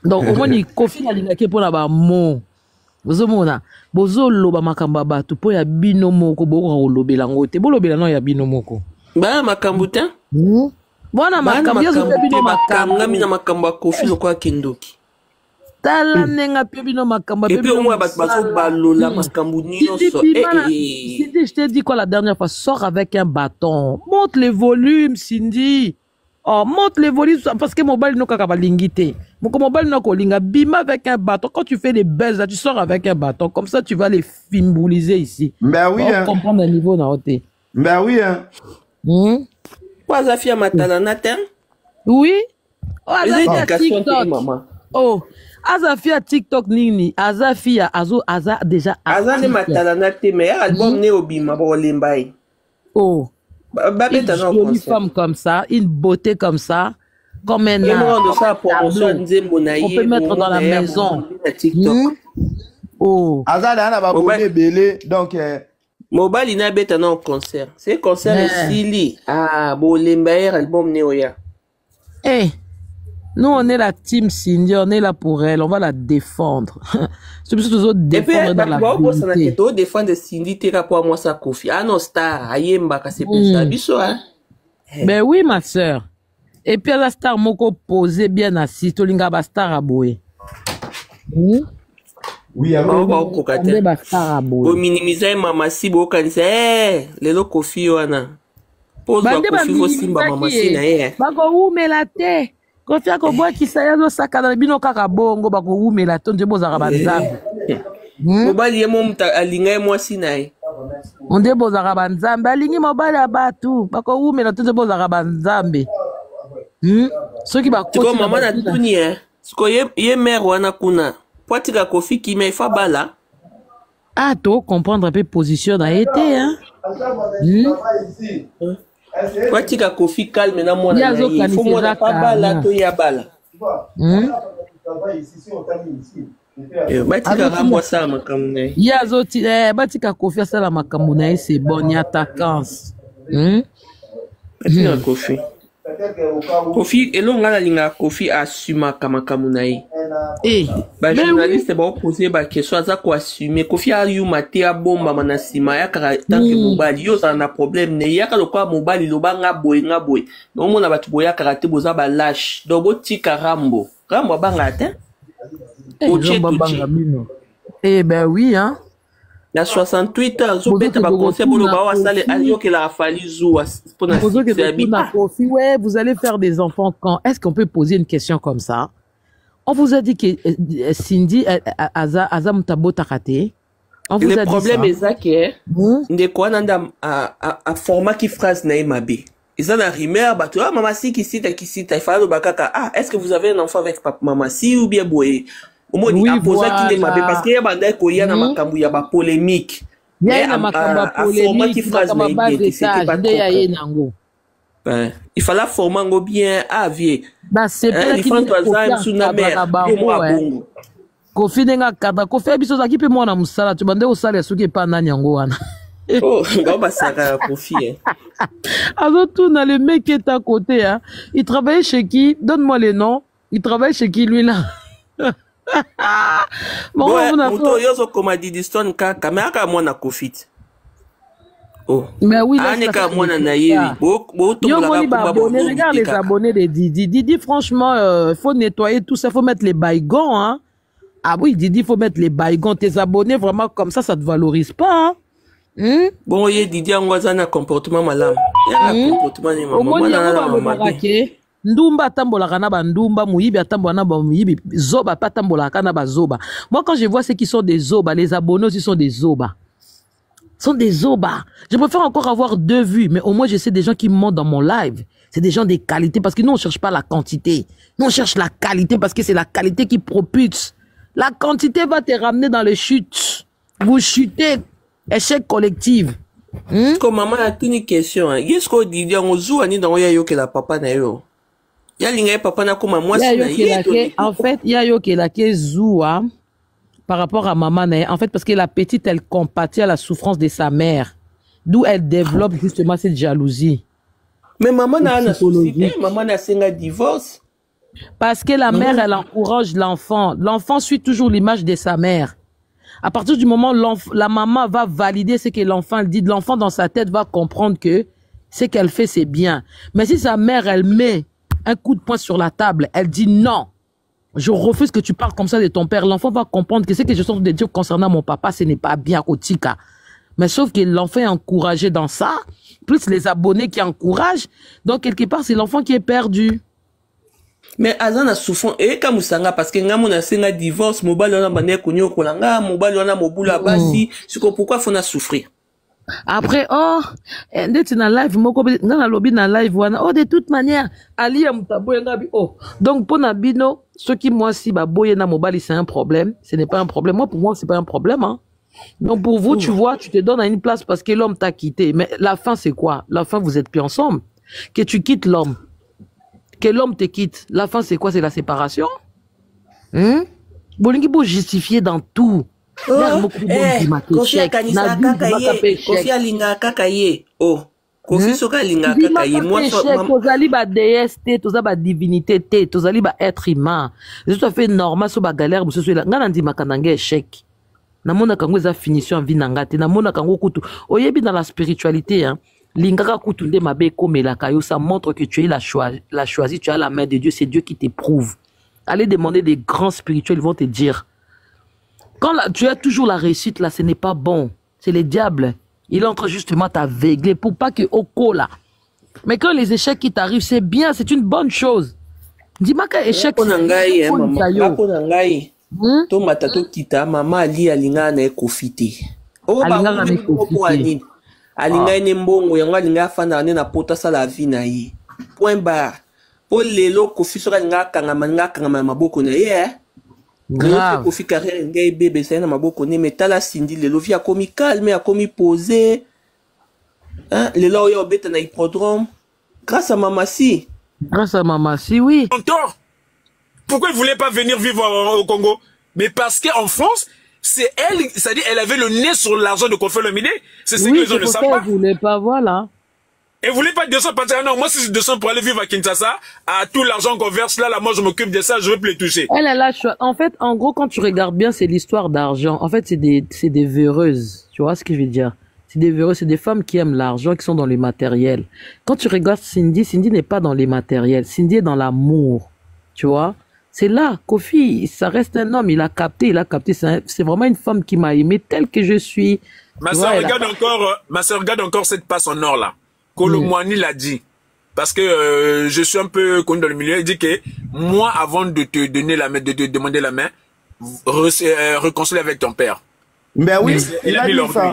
Donc au moins ni Kofi na linga ke pona ba mo. Bozomona bozoloba makambo bato po ya bino moko boko kolobela ngote bolobela no ya bino moko. Ba makambo ta? Bona makambo yo zo bino makambo ngami na makambo Kofi lokwa kindoki. Tala nenga pe bino makambo et puis au moins baso balola makambo nyonso. Cindy, je t'ai dit quoi la dernière fois, sors avec un bâton. Monte le volume, Cindy. Oh, monte le volume parce que mobile no kaka balingité. Mon mobile no kolinga bima avec un bâton. Quand tu fais les buzz là, tu sors avec un bâton. Comme ça, tu vas les fimbouliser ici. Ben oui. Hein. Comprendre le niveau na côté. Ben oui. Hein. Quoi Zafia matala natin? Oui. Oh, Azafia TikTok. Oh, Azafia TikTok nini? Azafia Aza déjà. Aza ne matala natin mais album ne obima bo lembai. Oh. Une jolie femme comme ça, une beauté comme ça, comme un on peut mettre dans la maison. Oh. Azada na ba bonne belé donc mobile ina beta na concert. C'est concert Sili. Ah, bo lembaire album Neoya. Eh. Nous on est la team Cindy, on est là pour elle, on va la défendre. C'est pour ça que défendre dans la vérité. Et puis défendre Cindy tera pour moi ça Kofi. Ah non star, ayemba ka c'est pour ça biso hein. Ben oui ma sœur. Et puis la star moko posé bien assis, tolinga ba star aboye. Oui, alors on ba star aboye. Pour minimiser mama si bo kanisa lelo Kofi wana. Pose ba Kofi fo simba mama si na ye. Ba ko umela te. Kofi ako boy ki sa yazo sakana bino kaka bongo ba ko umela to nje bozaka banzambe. Mobali ye muta alinga moi sinaye. Onde bozaka banzambe alingi mobali abatu ba ko umela to nje bozaka banzambe. Soki ba ko mama na tuni sko ye mère wana kuna. Poitika Kofi ki me fa bala. Ah to comprendre un peu position na été hein. Poitika Kofi calme na mwana na ye. Il faut mwana pa bala to ya bala. Batika ramwa sa makambo na ye. Yazoti batika Kofi asala makambo na ye c'est bon ni attaquance. Batika Kofi. Kofi elonga na linga Kofi assume makambo na ye. Ba journaliste ba poser ba question aza ko assumer Kofi a yu mate a bomba manasima ya kara tant que mobali yo za na problème ne ya ka lokwa mobali loba nga boy no mona batu boya karate boza ba lâche do botika rambo banga te ben oui hein. Il y a 68 ans, je vais te conseiller pour le bawa sale ayo que la fali zoua pour na Kofi. Ouais, vous allez faire des enfants quand? Est-ce qu'on peut poser une question comme ça? On vous a dit que Cindy Aza Mutabota Kate. Le problème est ça que de quoi nanda a format qui phrase na mabe. Ils ont arrimé à bateau maman si qui cite il fallait le bakaka. Ah, est-ce que vous avez un enfant avec papa maman si ou bien boy? Au moins il a posé qui les mabe parce qu'il y a banda ko ya na makambu ya ba polémique. Il y a na makambu polémique. Format qui phrase na c'était pas trop. Il fallait former bien avier. Bah c'est pas qui Kofi nenga kada Kofi biso za kipe mwana musala tu bande osala suki pa nani yango wana. Oh, ngaba saka Kofi. Alors tout dans le mec qui est à côté hein. Il travaille chez qui? Donne-moi les noms. Il travaille chez qui lui là? Bon, on a fait yo zo komadi diston ka kamera mwana Kofi. Oh. Mais oui, regarde les abonnés de Didi. Didi, franchement, faut nettoyer tout ça, faut mettre les baigons, hein. Ah oui, Didi, faut mettre les baigons. Tes abonnés, vraiment, comme ça te valorise pas, hein. Bon, Didi, on a un comportement malade. Ndumba tambola kana ba ndumba muyibi atambola na ba muyibi zoba pas tambola kana ba zoba. Moi quand je vois ceux qui sont des zoba, les abonnés aussi sont des zoba. Sont des zobas. Je préfère encore avoir 2 vues, mais au moins je sais des gens qui montent dans mon live. C'est des gens de qualité parce que nous on cherche pas la quantité. Nous on cherche la qualité parce que c'est la qualité qui propulse. La quantité va te ramener dans les chutes. Vous chutez. Échec collectif. Comme maman a une question. Qu'est-ce qu'on dit on joue ani dans yo que la papa na yo. Ya linga papa na comme moi c'est en fait, il y a yo que la ke zoua. Par rapport à maman, en fait, parce que la petite, elle compatit à la souffrance de sa mère. D'où elle développe justement cette jalousie. Mais maman n'a un souci, maman n'a un divorce. Parce que la mère, elle encourage l'enfant. L'enfant suit toujours l'image de sa mère. À partir du moment où la maman va valider ce que l'enfant dit, l'enfant dans sa tête va comprendre que ce qu'elle fait, c'est bien. Mais si sa mère, elle met un coup de poing sur la table, elle dit non, je refuse que tu parles comme ça de ton père, l'enfant va comprendre que ce que je suis en train de dire concernant mon papa, ce n'est pas bien, Otika. Mais sauf que l'enfant est encouragé dans ça, plus les abonnés qui encouragent. Donc, quelque part, c'est l'enfant qui est perdu. Mais azana souffrant et kamusanga parce que ngamu na senga divorce mobile on a bané konyo kolanga mobile on a mobula basi c'est pourquoi faut na souffrir après ndeti na live moko na lobby na live wana de toute manière ali ya mutaboye ngabi donc pour na bino ceux qui moi si ba boye na mobile c'est un problème, ce n'est pas un problème, moi pour moi c'est pas un problème hein. Donc pour vous tu vois tu te donnes à une place parce que l'homme t'a quitté, mais la fin c'est quoi? La fin vous êtes plus ensemble, que tu quittes l'homme, que l'homme te quitte, la fin c'est quoi? C'est la séparation. Bolingi bo justifier dans tout. Kofi akanisa kakaye, Kofi alinga kakaye. Kofi soka alinga kakaye. Moi tozali ba déesse te, toza ba divinité te, tozali ba être humain. C'est tout à fait normal so ba galère muso so la. Ngana ndima kananga échec. Namona kango za finition en vie nanga te, namona kango kutu. Oyebi dans la spiritualité hein. Lingaka kutunde mabe komela kayo, ça montre que tu es la choisi, tu as la main de Dieu, c'est Dieu qui t'éprouve. Allez demander des grands spirituels, ils vont te dire. Quand tu as toujours la réussite là, ce n'est pas bon. C'est le diable. Il est en train justement à t'aveugler pour pas que au là. Mais quand les échecs qui t'arrivent, c'est bien, c'est une bonne chose. Dis-moi qu'un échec. To matato kita mama ali alinga na ekofite. Alinga na ekofite. Alinga ene mbongo yango alinga fanda na pota sala vie na ye. Point barre. Po lelo Kofi soka alinga kangama maboko na ye. Grave. Kofi carrière ngay bébé ça na maboko ne metala Cindy lelo via komi calme a komi posé. Hein, lelo yo beta na hippodrome grâce à Mamassi. Grâce à Mamassi, oui. Pourquoi il voulait pas venir vivre au Congo? Mais parce qu'en France, c'est elle, c'est-à-dire elle avait le nez sur l'argent de Kofi Olomide. C'est ce que les gens ne savent pas. Elle voulait pas, voilà. Elle voulait pas 200 parce que non, moi si c'est 200 pour aller vivre à Kinshasa, à tout l'argent qu'on verse là, moi je m'occupe de ça, je veux plus les toucher. Elle a choix. En fait, en gros, quand tu regardes bien, c'est l'histoire d'argent. En fait, c'est des véreuses. Tu vois ce que je veux dire? C'est des véreuses, c'est des femmes qui aiment l'argent, qui sont dans les matériels. Quand tu regardes Cindy, Cindy n'est pas dans les matériels. Cindy est dans l'amour. Tu vois? C'est là, Kofi, ça reste un homme, il a capté. C'est vraiment une femme qui m'a aimé telle que je suis. Ma soeur, regarde encore cette passe en or là. Kolomwani l'a dit. Parce que je suis un peu connu dans le milieu. Il dit que moi, avant de te donner la main, de te demander la main, réconcilie avec ton père. Ben oui, il a mis l'orgueil.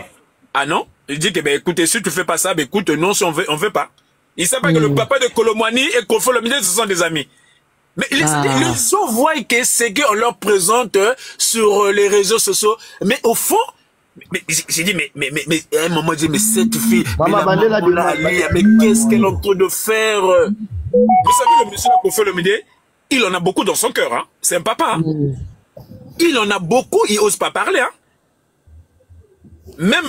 Ah non? Il dit que, ben écoutez, si tu fais pas ça, ben écoute, non, si on veut pas. Il sait pas que le papa de Kolomwani et Kofi Olomide, ce sont des amis. Mais les gens voient que c'est qu'on leur présente sur les réseaux sociaux. Mais au fond, j'ai dit, mais, à un moment, j'ai dit, mais cette fille, mais qu'est-ce qu'elle est en train de faire? Vous savez, le monsieur Kofi Olomide, il en a beaucoup dans son cœur, hein. C'est un papa, hein. Il en a beaucoup, il ose pas parler, hein. Même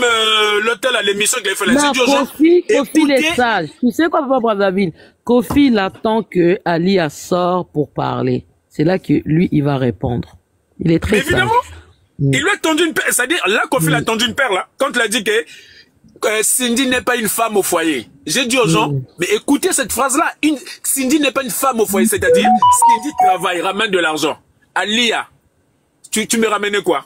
l'hôtel à l'émission qu'il a fait, la Kofi est sage. Tu sais quoi, Papa Brazzaville? Kofi, il attend que Alia sort pour parler. C'est là que lui, il va répondre. Il est très sage. Évidemment. Il lui a tendu une perle. C'est-à-dire, là, Kofi l'a tendu une perle, là. Quand il a dit que Cindy n'est pas une femme au foyer. J'ai dit aux gens, mais écoutez cette phrase-là. Cindy n'est pas une femme au foyer. C'est-à-dire, Cindy travaille, ramène de l'argent. Alia, tu me ramènes quoi?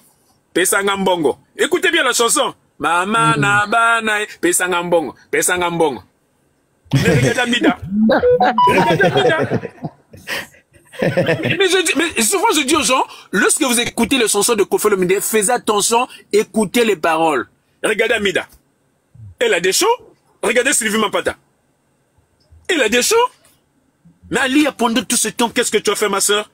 Pesangambongo. Écoutez bien la chanson. Mama na bana pesangambongo, pesangambongo. Mais souvent je dis aux gens, lorsque vous écoutez les chansons de Kofi Olomide, faites attention, écoutez les paroles. Regardez Amida. Elle a des shows. Regardez Sylvie Mapata. Elle a des shows. Mais Alia, pendant tout ce temps, qu'est-ce que tu as fait, ma soeur?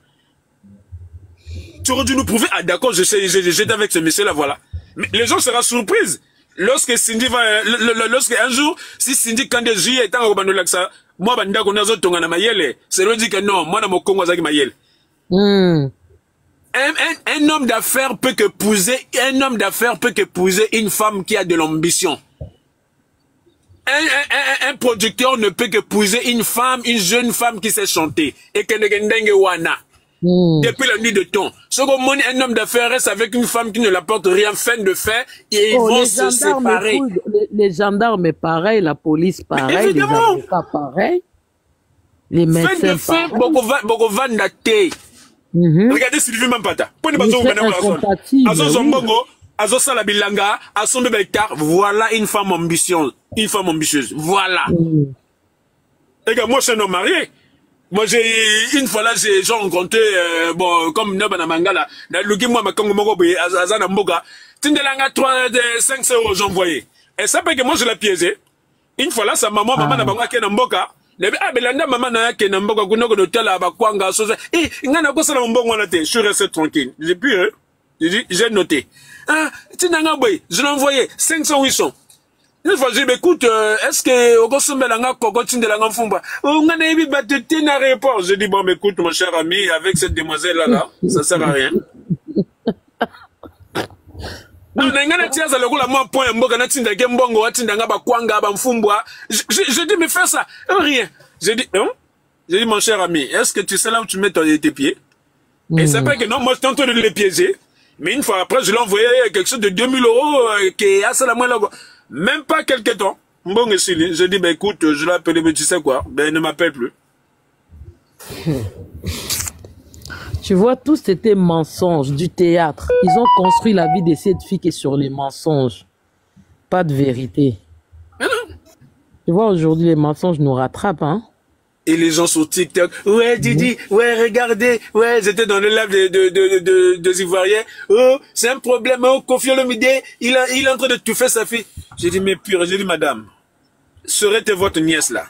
Tu aurais dû nous prouver. Ah d'accord, j'étais avec ce monsieur là, voilà. Mais les gens seront surprises. Lorsque Cindy va, lorsque un jour, si Cindy quand des juillet est en Robano Laksa, moi banda qu'on a autres tongana mayele, c'est lui dit que non, moi na mo Congo zaki mayele. Un homme d'affaires peut qu'épouser une femme qui a de l'ambition. un producteur ne peut qu'épouser une femme, une jeune femme qui sait chanter. Et que ne wana. Depuis la nuit de temps. Ce qu'on un homme d'affaires reste avec une femme qui ne l'apporte rien, fin de fait, et ils vont se séparer. Les gendarmes, pareil, la police, pareil, les avocats, pareil. Les médecins, pareil. Regardez Sylvie Mampata. Voilà une femme ambitieuse. Une femme ambitieuse. Voilà. Regarde, moi, je suis un homme marié. Moi, une fois là, j'ai rencontré, bon, comme Nabana Mangala, moi, ma Congo Mogo, Azana Mboga, Tindelanga 5 euros, j'ai envoyé. Et ça fait que moi, je l'ai piégé. Une fois là, sa maman, maman, n'a pas Mboka. Belanda, maman, n'a pas Mboka, Gunogo, d'hôtel, à Bakwanga, et, il n'y a pas de Mboga, je suis resté tranquille. J'ai pu, j'ai noté. Ah, Tinanga Boy, je l'ai envoyé, 500, 800. Une fois, je dis, écoute, est-ce que au Gossombe Langa Kokotine de Langa Fumba, on a eu une réponse. Je dis, bon, mais écoute, mon cher ami, avec cette demoiselle-là, ça sert à rien. Non, n'engana tia za lokola moi point mboka na tinda ke mbongo watinda ngaba kwanga ba mfumbwa. Je dis, mais fais ça. Rien. Je dis, hein? Je dis, mon cher ami, est-ce que tu sais là où tu mets tes pieds? Et c'est pas que non, moi, je tente de les piéger. Mais une fois après, je l'ai envoyé quelque chose de 2000 € qui est assez la moelle. Même pas quelques temps. Bon, je dis, ben écoute, je l'ai appelé, mais tu sais quoi, ben ne m'appelle plus. Tu vois, tout c'était mensonge, du théâtre. Ils ont construit la vie de cette fille qui est sur les mensonges. Pas de vérité. Tu vois, aujourd'hui, les mensonges nous rattrapent, hein. Et les gens sur TikTok, ouais, Didi, ouais, regardez, ouais, j'étais dans le live de Ivoiriens, oh, c'est un problème, oh, Kofi Olomide, il est en train de tuer sa fille. J'ai dit, mais pure, j'ai dit, madame, serait-elle votre nièce là,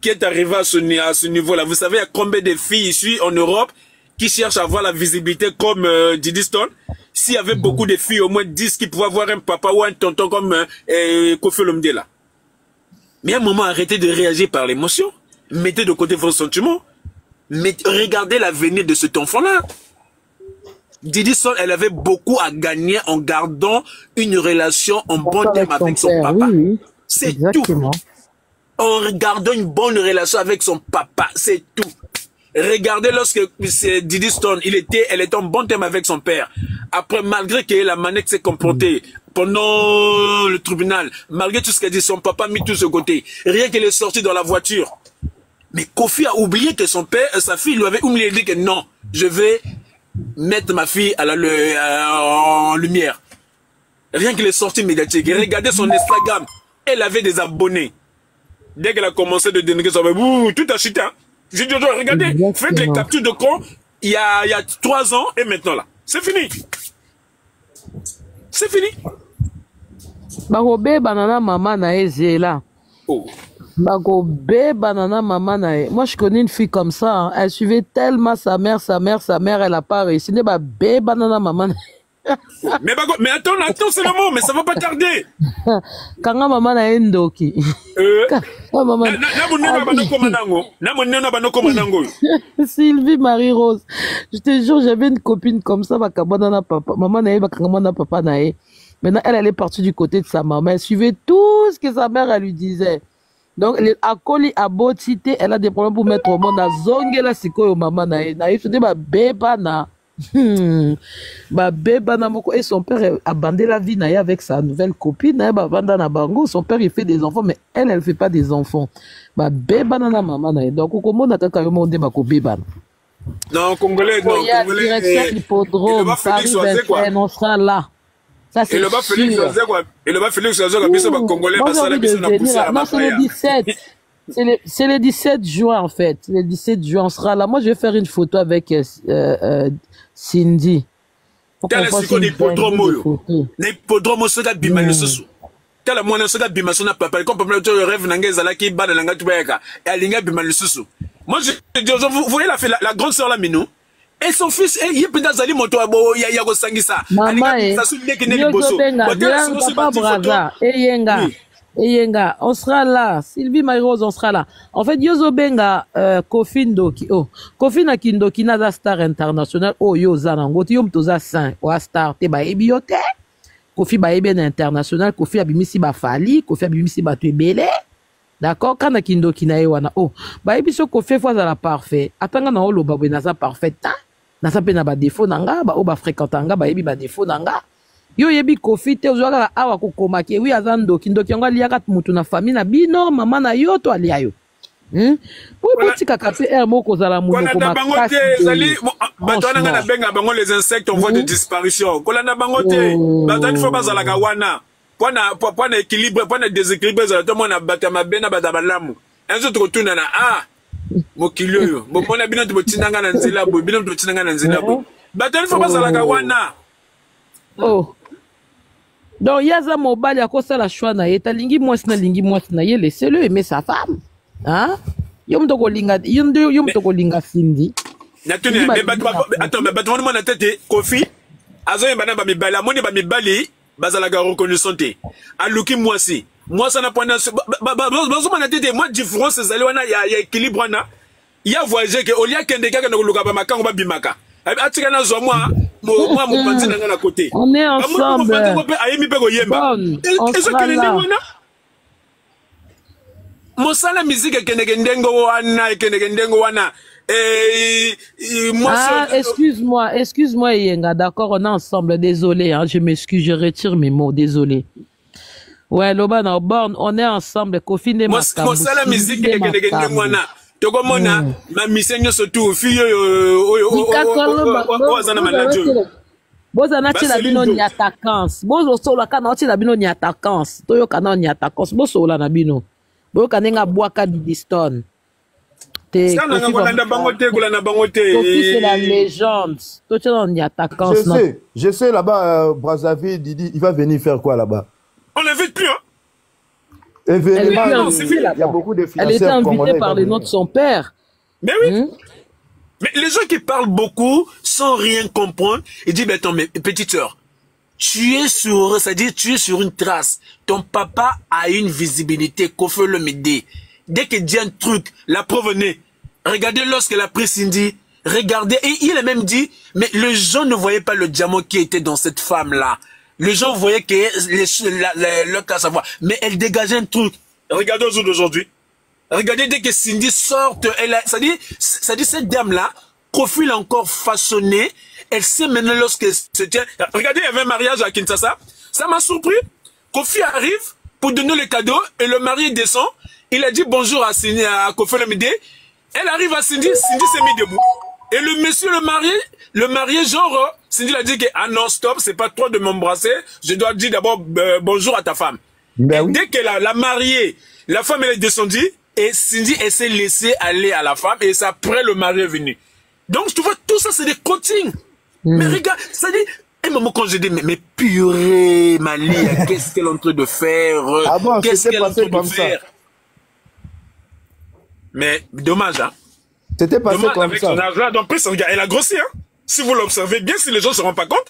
qui est arrivée à ce niveau-là? Vous savez, il y a combien de filles ici en Europe qui cherchent à avoir la visibilité comme Didi Stone? S'il y avait beaucoup de filles, au moins 10 qui pouvaient avoir un papa ou un tonton comme Kofi Olomide là. Mais à un moment, arrêtez de réagir par l'émotion. Mettez de côté vos sentiments. Mais regardez l'avenir de cet enfant-là. Didi Sol, elle avait beaucoup à gagner en gardant une relation en bon terme avec son papa. Oui. C'est tout. En gardant une bonne relation avec son papa, c'est tout. Regardez lorsque Didi Stone, elle était en bon terme avec son père. Après, malgré que la manette s'est comportée pendant le tribunal, malgré tout ce qu'elle dit, son papa a mis tout ce côté. Rien qu'elle est sortie dans la voiture. Mais Kofi a oublié que son père, sa fille lui avait oublié de dire que non, je vais mettre ma fille en lumière. Rien qu'elle est sortie médiatique. Et regardez son Instagram. Elle avait des abonnés. Dès qu'elle a commencé de dénigrer son père, tout a chuté. Hein. J'ai dit, regardez, faites les captures de con il y a 3 ans et maintenant là. C'est fini. C'est fini. Barobe banana maman na ezela. Oh. Banana maman na. Moi je connais une fille comme ça, hein. Elle suivait tellement sa mère, elle a pas réussi. Ne ba bé banana maman. Mais attends, c'est le mot, mais ça va pas tarder. Kanga maman na ndoki. Sylvie Marie Rose. Je te jure, j'avais une copine comme ça, banana papa. Maman na kanga papa na. Maintenant, elle est partie du côté de sa maman. Elle suivait tout ce que sa mère elle lui disait. Donc, à Koli, à Botité, elle a des problèmes pour mettre au monde. À Zongela, c'est quoi, maman na. Il se dit, bébana. Et son père a bandé la vie avec sa nouvelle copine. Son père, il fait des enfants, mais elle ne fait pas des enfants. Bébana, maman. Donc, comment on a quand même dit bébana? Non, Congolais, non. Direction hippodrome, Paris 21, on sera là. Ça, c'est Félix quoi? Et le bas Félix Congolais, c'est le 17 juin, en fait. Le 17 juin, on sera là. Moi, je vais faire une photo avec Cindy. Tala siko ni hippodrome oyo. Na hippodrome soka bima le susu. Tala mwana soka bima sona papa. Comme papa le rêve nanga ezalaki bana nanga tubayaka. Et alinga bima le susu. Moi, vous voyez la grande sœur là, Minou? Et son fils, il y a peut-être Zali Moto, il y a Sangisa. Maman, Eyenga, on sera là. Sylvie Marie-Rose, on sera là. En fait, Yozo Benga, Kofi Ndoki, Kofi Nakindoki, Naza Star International, Yoza Nangoti, Yom Toza Saint, ou Star, Teba Ebiote. Kofi Baébé international, Kofi Abimisi Bafali, Kofi Abimisi Batubele. D'accord? Quand Kindo Kinae wana. Oh, Baébi so Kofi fois à la parfait. Attends, na olo babé na sa parfait. Na sa pe na ba défaut nanga, ba o ba fréquentanga, Baébi ba défaut nanga. Yo yebi Kofi te ozwaka awa kokoma ke wi azando Kindo Kianga liaka mutu na famille na bino, mama na yo to alia yo. Oui, botika kape moko zala munoko makasi. Zali batwana na benga bango les insectes en voie de disparition. Kolanda bango te. Batani fo bazala ka wana. Pona équilibre, pona déséquilibre za to mona batama bena badabalamu. Enzo to tuna na mokilio yo. Mona bino to tinanga na nzela bo, bino to tinanga na nzela bo. Batani fo bazala ka wana. Oh. Donc yaza mobali akosa la choix na yeta lingi mwasi na ye laissez-le aimer sa femme. Hein? Yom toko linga Cindy. Natune mais attends mais bato mo na tete Kofi azo yembana ba mibali amoni ba mibali bazala ga reconnaissante aluki mwasi mwasa na pona bazo na tete moi différence ezali wana ya équilibre wana ya voyager que olia kende kaka na kuluka ba makango ba bimaka atika na zo moi panzi na na côté on est ensemble ayemi pe ko yemba ezo kende wana mosala musique ekendeke ndengo wana excuse-moi Yenga, d'accord, on est ensemble, désolé, hein, je m'excuse, je retire mes mots, désolé. Ouais, Loba na borne, on est ensemble, Kofi ne makambo. Mosala musique ekendeke ndengo wana tokomona ma misenyo surtout fille ozana manager bozana tila bino ni attaquance bozo sola kana tila bino ni attaquance toyo kana ni attaquance bosola na bino boyo kanenga bwaka Didiston te c'est la légende toi tu es ni attaquance je sais là-bas Brazzaville Didi il va venir faire quoi là-bas on l'invite plus hein. Événement, il y a beaucoup de elle était invitée par les noms de son père. Mais oui. Mais les gens qui parlent beaucoup sans rien comprendre, ils disent, mais attends, mais petite sœur, tu es sur une trace. Ton papa a une visibilité, Kofi Olomide. Dès qu'il dit un truc, la preuve venait. Regardez lorsqu'elle a pris Cindy, regardez, et il a même dit, mais les gens ne voyaient pas le diamant qui était dans cette femme-là. Les gens voyaient que le cas savoir, mais elle dégageait un truc. Regardez aux jours d'aujourd'hui. Regardez dès que Cindy sort, ça dit cette dame-là, Kofi l'a encore façonné. Elle sait maintenant lorsque se tient. Regardez, il y avait un mariage à Kinshasa. Ça m'a surpris. Kofi arrive pour donner le cadeau et le mari descend. Il a dit bonjour à Cindy, à Kofi Olomide. Elle arrive à Cindy, Cindy s'est mis debout. Et le monsieur, le marié, genre, Cindy l'a dit que, ah non, stop, c'est pas toi de m'embrasser, je dois dire d'abord bonjour à ta femme. Ben oui. Dès qu'elle a la mariée, la femme elle est descendue, et Cindy, elle s'est laissée aller à la femme, et c'est après le mari est venu. Donc, tu vois, tout ça, c'est des coachings. Mais regarde, ça dit, un moment quand j'ai dit, mais purée, Malia, qu'est-ce qu'elle est en train de faire? Ah bon, qu'est-ce qu'elle est en train de ça. faire? Mais, dommage, hein. C'était passé dommage, comme avec ça. son argent, donc, regarde, elle a grossi, hein. Si vous l'observez bien, si les gens ne se rendent pas compte,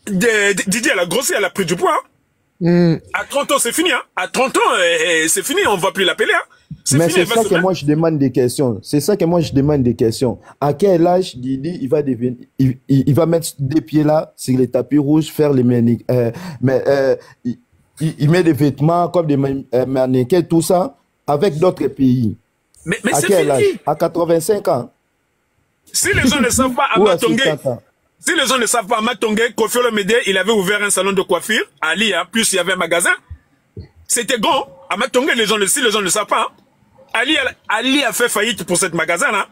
Didier, elle a grossi, elle a pris du poids, hein. À 30 ans, c'est fini, hein. À 30 ans, c'est fini, on ne va plus l'appeler, hein. Mais c'est ça que moi je demande des questions. C'est ça que moi je demande des questions. À quel âge Didi il va devenir, il va mettre des pieds là sur les tapis rouges, faire les mannequins, il met des vêtements comme des mannequins, tout ça, avec d'autres pays. Mais à quel âge? À 85 ans. Si les gens ne savent pas, à Matongé, si les gens ne savent pas, à Matongé, Kofi Olomide, il avait ouvert un salon de coiffure à Lia, plus il y avait un magasin. C'était grand. À Matongé, si les gens ne savent pas, hein. Ali a fait faillite pour ce magasin-là.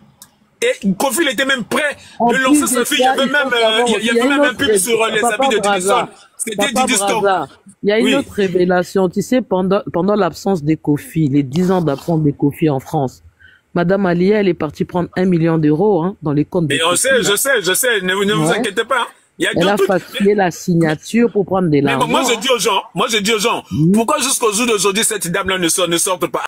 Et Kofi il était même prêt de lancer sa fille. Il y avait même un pub sur les habits de Didiston. C'était Didiston. Il y a une autre révélation. Tu sais, pendant l'absence de Kofi, les 10 ans d'absence de Kofi en France, Madame Alia, elle est partie prendre 1 million d'euros hein, dans les comptes de Et Kofi, je sais, ne vous inquiétez pas. Hein. Elle a facturé la signature pour prendre de l'argent. Moi je dis aux gens, pourquoi jusqu'au jour d'aujourd'hui cette dame-là ne sorte pas?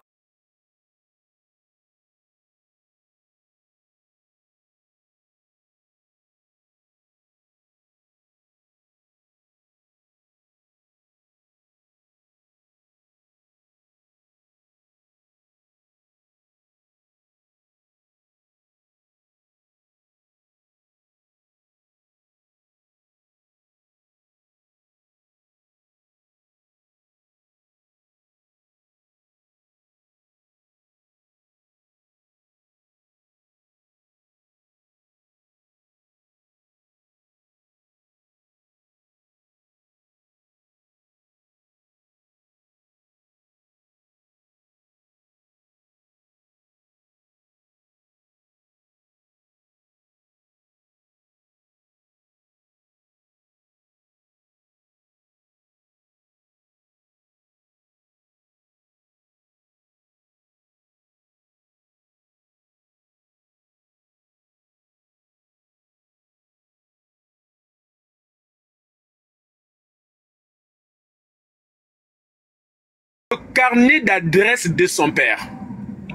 carnet d'adresse de son père.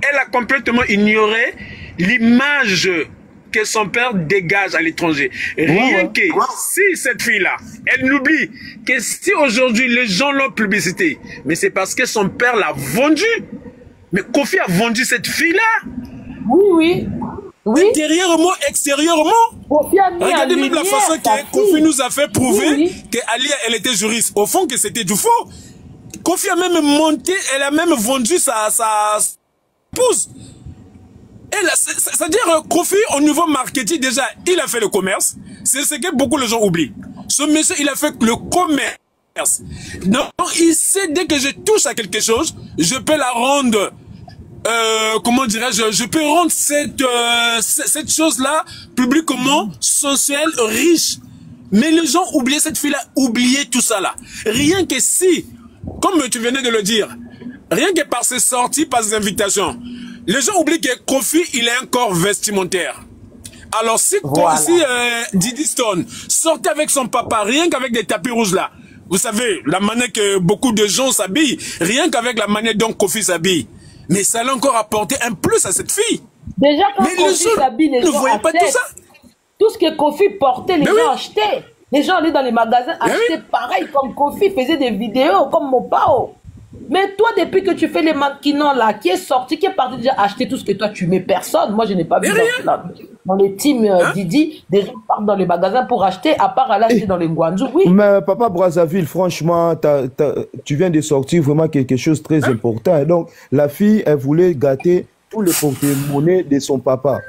Elle a complètement ignoré l'image que son père dégage à l'étranger. Rien que si cette fille-là, elle n'oublie que si aujourd'hui les gens l'ont publicité, mais c'est parce que son père l'a vendue. Mais Kofi a vendu cette fille-là. Oui. Intérieurement, extérieurement. Regardez même la façon que Kofi nous a fait prouver qu'Alia, elle était juriste. Au fond, que c'était du faux. Kofi a même monté, elle a même vendu sa épouse. C'est-à-dire, Kofi, au niveau marketing, déjà, il a fait le commerce. C'est ce que beaucoup de gens oublient. Ce monsieur, il a fait le commerce. Donc, il sait, dès que je touche à quelque chose, je peux la rendre, comment dirais-je, je peux rendre cette chose-là publiquement sensuelle, riche. Mais les gens oubliaient cette fille-là, oubliaient tout ça là. Rien que si, comme tu venais de le dire, rien que par ses sorties, par ses invitations, les gens oublient que Kofi, il a un corps vestimentaire. Alors si, Diddy Stone sortait avec son papa, rien qu'avec des tapis rouges là, vous savez, la manière que beaucoup de gens s'habillent, rien qu'avec la manière dont Kofi s'habille, mais ça allait encore apporter un plus à cette fille. Déjà quand Kofi s'habille, les gens voyaient pas tout ça. Tout ce que Kofi portait, les gens achetaient. Les gens allaient dans les magasins, achetaient pareil comme Kofi, faisait des vidéos comme Mopao. Mais toi, depuis que tu fais les mannequinons là, qui est sorti, qui est parti déjà acheter tout ce que toi tu mets, personne. Moi, je n'ai pas vu dans les teams Didi, des gens partent dans les magasins pour acheter, à part aller acheter dans les Guangzhou. Oui. Mais Papa Brazzaville, franchement, tu viens de sortir vraiment quelque chose de très important. Donc, la fille, elle voulait gâter tous les porte-monnaies de son papa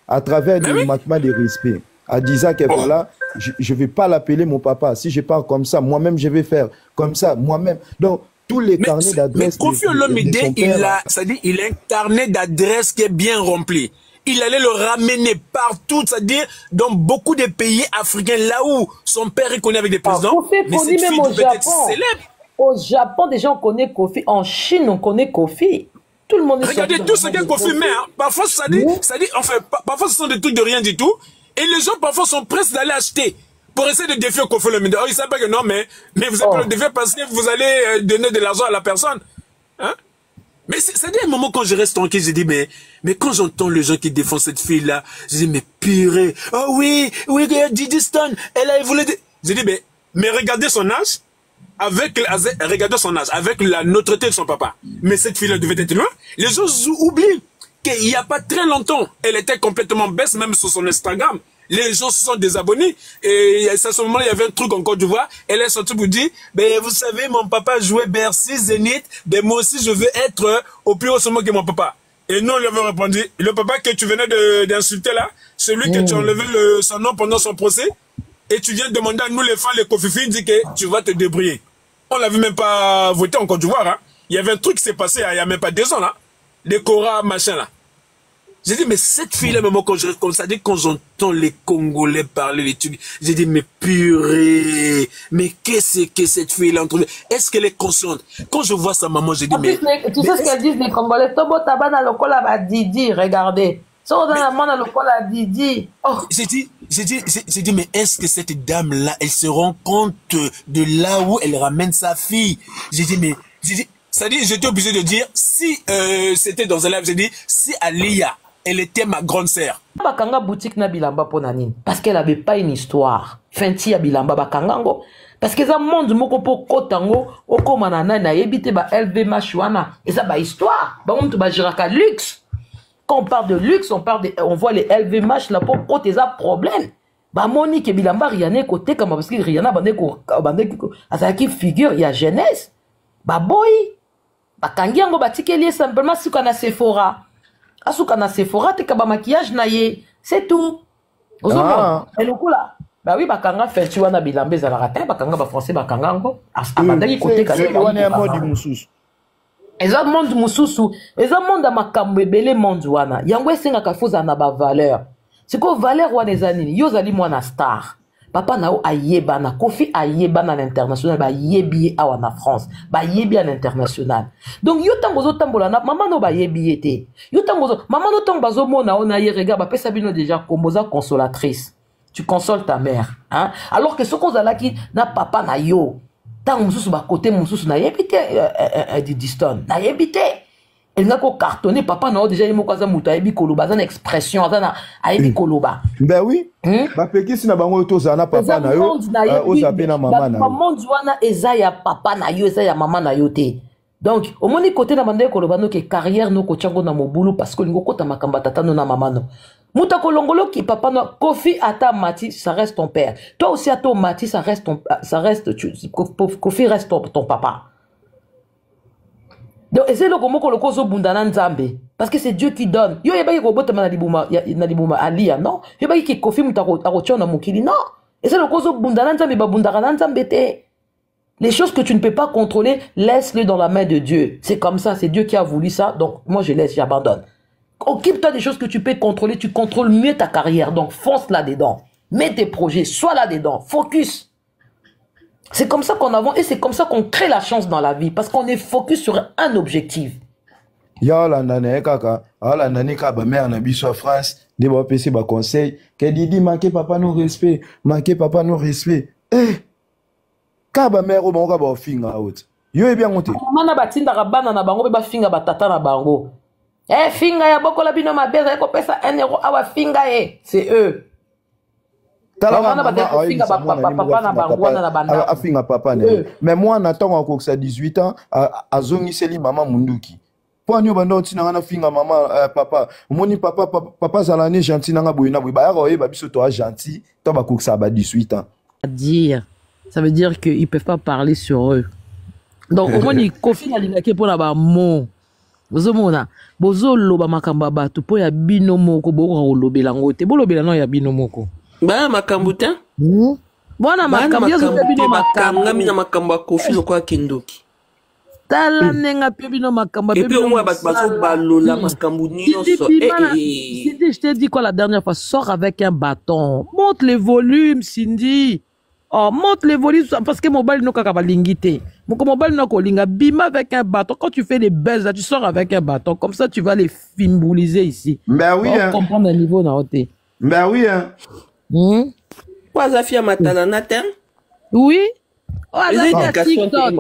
à travers des manquements de respect. En disant que voilà, je ne vais pas l'appeler mon papa. Si je parle comme ça, moi-même, je vais faire comme ça, moi-même. Donc, tous les carnets d'adresse. Mais Kofi Olomide, il a un carnet d'adresse qui est bien rempli. Il allait le ramener partout, c'est-à-dire dans beaucoup de pays africains, là où son père est connu avec des présidents. Mais cette fille devait être célèbre. Au Japon, déjà, on connaît Kofi. En Chine, on connaît Kofi. Tout le monde est regardez tout ce que Kofi met. Hein. Parfois, parfois, ce sont des trucs de rien du tout. Et les gens, parfois, sont prêts d'aller acheter pour essayer de défier Kofi Olomide. Oh, ils savent pas que non, mais vous êtes pas le défier parce que vous allez donner de l'argent à la personne. Hein? Mais c'est un moment quand je reste tranquille, je dis, mais quand j'entends les gens qui défendent cette fille-là, je dis, mais purée, oh oui, Diddy Stone, elle a voulu... Je dis, mais regardez son âge, regardez son âge, avec la notoriété de son papa. Mais cette fille-là devait être loin. Les gens oublient qu'il n'y a pas très longtemps, elle était complètement baisse, même sur son Instagram. Les gens se sont désabonnés. Et à ce moment-là, il y avait un truc en Côte d'Ivoire. Elle est sortie pour dire, vous savez, mon papa jouait Bercy, Zénith. Moi aussi, je veux être au plus haut sommet que mon papa. Et nous, on lui avait répondu, le papa que tu venais d'insulter là, celui que tu as enlevé son nom pendant son procès, et tu viens demander à nous les fans, les Kofifi, dit que tu vas te débrouiller. On l'avait même pas voté en Côte d'Ivoire. Hein. Il y avait un truc qui s'est passé il n'y a même pas 2 ans là. Les Cora, machin là. J'ai dit, mais cette fille-là, même quand je reste comme ça, dès que j'entends les Congolais parler, les trucs, j'ai dit, mais purée, mais qu'est-ce que cette fille-là entre... Est-ce qu'elle est consciente? Quand je vois sa maman, j'ai dit, mais... Tu sais ce qu'elle dit, les Congolais? Tobo tabana lokola ba Didi, regardez. J'ai dit, mais est-ce que cette dame-là, elle se rend compte de là où elle ramène sa fille? J'ai dit, c'est-à-dire, j'étais obligé de dire, si c'était dans un live, j'ai dit, si Alia, elle était ma grande sœur. Bakanga boutique na bilamba ponanine parce qu'elle avait pas une histoire. Fenti ya bilamba bakangango parce que ça monde moko po kotango okoma na yebite ba LV machwana et ça ba histoire. Ba on te ba jiraka luxe. Quand on parle de luxe, on voit les LV mach là pour côté ça problème. Ba Monique bilamba riané côté comme parce que Rihanna bande ko asa qui figure il y a jeunesse. Ba boy bakangi yango batikeli simplement suka na Sephora. Asuka na Sephora te kaba maquillage na ye, c'est tout. Ozomona, elokula. Bah oui, bakanga fait tu wana bilambe za la ratin, bakanga ba français bakanga ngo. Abandaki côté kale wana mode mususu. Eza monde mususu, eza monde makambo ebele monde wana. Yango esenga ka foza na ba valeur. Siko valeur wana ezanini, yo zali mwana star. Papa nao ayeba na Kofi ayeba na l'international ba yebi awa na France ba yebi à l'international donc yo tango zo tambola na maman no ba yebi ete yo tango maman no tango bazo mona ona ye regarde ba pesa bino déjà komoza consolatrice tu consoles ta mère hein alors que ce qu'on zala ki na papa na yo tant mosusu ba côté mosusu na yebité di diston na yebité elle n'a qu'au cartonné papa na déjà yemo kwaza muta yebi koloba za na expression za na ayebi koloba ben oui ba peki sina bango to za na papa na yo o za pe na mama na yo monde wana eza ya papa na yo eza ya mama na yo te. Donc, au moins, côté de la kolobano que carrière no kochango na mobulu parce que l'ingo kota makamba tata no na mama no. Muta kolongolo qui papa no Kofi ata Mati ça reste ton père. Toi aussi ato Mati ça reste Kofi reste ton papa. Donc c'est le comment ko lokozo bundana nzambe parce que c'est Dieu qui donne. Yo yeba ko bota na libuma alia non. Yo ba ki Kofi muta ko chona mukili non. Et c'est le kozo bundana nzambe ba bundana nzambe te. Les choses que tu ne peux pas contrôler, laisse-les dans la main de Dieu. C'est comme ça, c'est Dieu qui a voulu ça. Donc, moi, je laisse, j'abandonne. Occupe-toi des choses que tu peux contrôler. Tu contrôles mieux ta carrière. Donc, fonce là-dedans. Mets tes projets, sois là-dedans. Focus. C'est comme ça qu'on avance et c'est comme ça qu'on crée la chance dans la vie. Parce qu'on est focus sur un objectif. Ya la nane kaka, la nane ka ba mère na biso France, de ba pesi ba conseil, que Didi manquer papa no respect, manquer papa no respect. Kaba mero bango ba finga out. Yo e bien monté. Mana batinda ka bana na bango be ba finga batata na bango. Finga ya bokola bino mabeza ko pesa 1 euro awa finga c'est eux. Tala mana ba finga papa na bango na banda. A finga papa ne. Mais moi n'attends encore ça 18 ans azongi seli maman munduki. Pour nous bando tina na finga maman papa. Moni papa zalani gentil na boyina boy ba ya ba biso to gentil to ba koksa ba 18 ans. À dire ça veut dire qu'ils ne peuvent pas parler sur eux. Donc, au moins, ils confient à l'ingake pour la mot. Vous avez bozo loba makamba batu po ya binomo ko boko lobela ngote bo lobela no ya binomo ko ba makambuta bona makamba ya binomo makamba mina makamba Kofi lokwa kindoki tala nenga pe bino makamba et puis au moins bazo balola makambu nyonso Cindy, je t'ai dit quoi la dernière fois, sors avec un bâton, monte le volume Cindy. Oh, monte les volumes parce que mobile no kaka balingité. Mon mobile no kolinga bima avec un bâton. Quand tu fais des buzz là, tu sors avec un bâton. Comme ça, tu vas les fimbouliser ici. Ben oui. On comprendre le niveau na côté. Ben oui hein. Quoi Zafia matana natin? Oui. Oh, Azafia TikTok.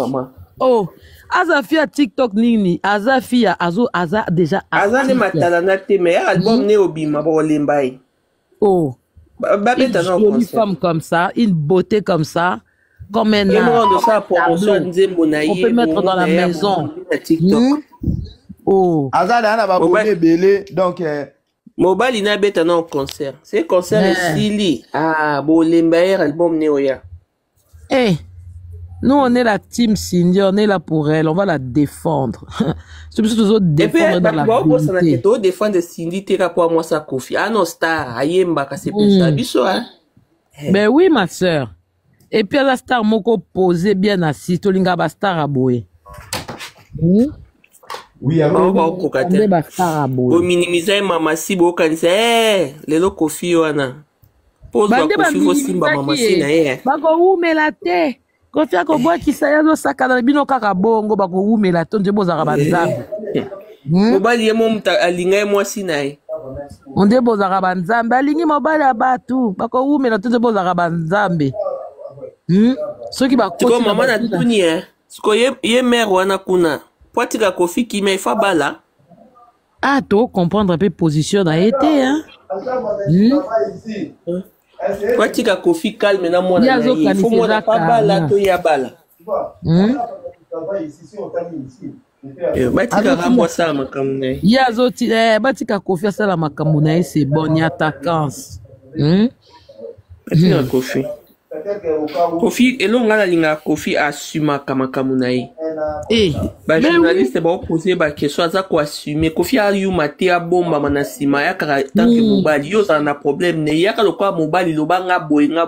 Oh, Azafia TikTok nini? Azafia Aza déjà. Azane matana natin mais album ne obima bo lembai. Oh. Une jolie femme comme ça, une beauté comme ça, comme un on peut mettre dans la maison. Oh. Donc Mobile ina beta non concert. C'est concert Sili. Ah, bo lembaer album neoya. Eh. Nous on est la team Cindy, on est là pour elle, on va la défendre. C'est plus toujours défendre dans la vérité. Et défendre Cindy tera pour moi ça Kofi. Ah non star, ayemba ka c'est pour ça biso hein. Ben oui ma sœur. Et puis la star moko posé bien assis, to linga ba star aboué. Oui, alors ba star aboué. Bo minimiser mama si bo kanisa lelo Kofi wana. Pose ba Kofi fo simba mama si na Ba ko umela te. Kofi akoboa kisaya zo saka na bino kaka bongo ba ko umela to nje bozaka banzambe. Mobali ye momta alinga mwasi naye. Onde bozaka banzambe alingi mobali abatu ba ko umela to nje bozaka banzambe. Soki ba ko ko mama na tuni siko ye mère wana kuna. Poatika Kofi ki me fa bala. Ah to comprendre un peu position da été hein. Poatika Kofi calme na mwana na ye. Faut mwana pa bala to ya bala. Batika ramwa sa makambu na ye. Yazo ti batika Kofi asala makambu na ye c'est bon ni attaquance. Batika Kofi. Kofi elonga na linga Kofi assume makambu na ye. Ba journaliste ba poser ba question aza ko assumer Kofi a yu mate a bomba mana sima ya kara tant que mobali yo za na problème ne ya ka lokwa mobali lo ba nga boye nga